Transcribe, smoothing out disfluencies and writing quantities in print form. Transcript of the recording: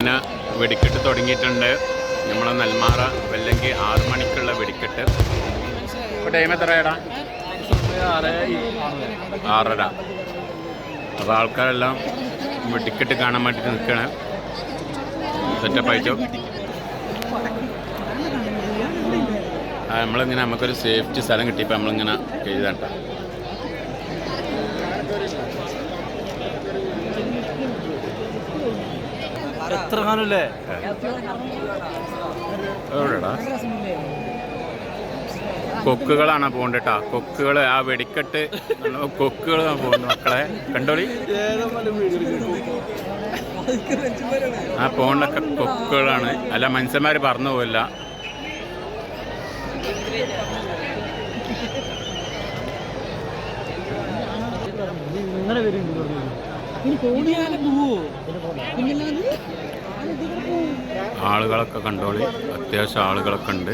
പിന്നെ വെടിക്കെട്ട് തുടങ്ങിയിട്ടുണ്ട്. നമ്മളെ നെന്മാറ അല്ലെങ്കിൽ 6 മണിക്കുള്ള വെടിക്കെട്ട്. ഇപ്പോൾ ടൈം എത്രയാടാ? 6:30. അപ്പോൾ ആൾക്കാരെല്ലാം വെടിക്കെട്ട് കാണാൻ വേണ്ടിയിട്ട് നിൽക്കുകയാണ്. സെറ്റപ്പായിട്ടോ നമ്മളിങ്ങനെ നമുക്കൊരു സേഫ്റ്റി സ്ഥലം കിട്ടിയപ്പോൾ നമ്മളിങ്ങനെ എഴുതണ്ട. എത്ര കാലല്ലേ എവിടെടാ? കൊക്കുകളാണ് പോകണ്ടേട്ടാ. കൊക്കുകൾ ആ വെടിക്കെട്ട് കൊക്കുകളാണ് പോകുന്നത്. മക്കളെ കണ്ടോളി, ആ പോകണ്ടൊക്കെ കൊക്കുകളാണ്. അല്ല മനുഷ്യന്മാർ പറന്നു പോവില്ല. ആളുകളൊക്കെ കണ്ടോളി, അത്യാവശ്യം ആളുകളൊക്കെ ഉണ്ട്.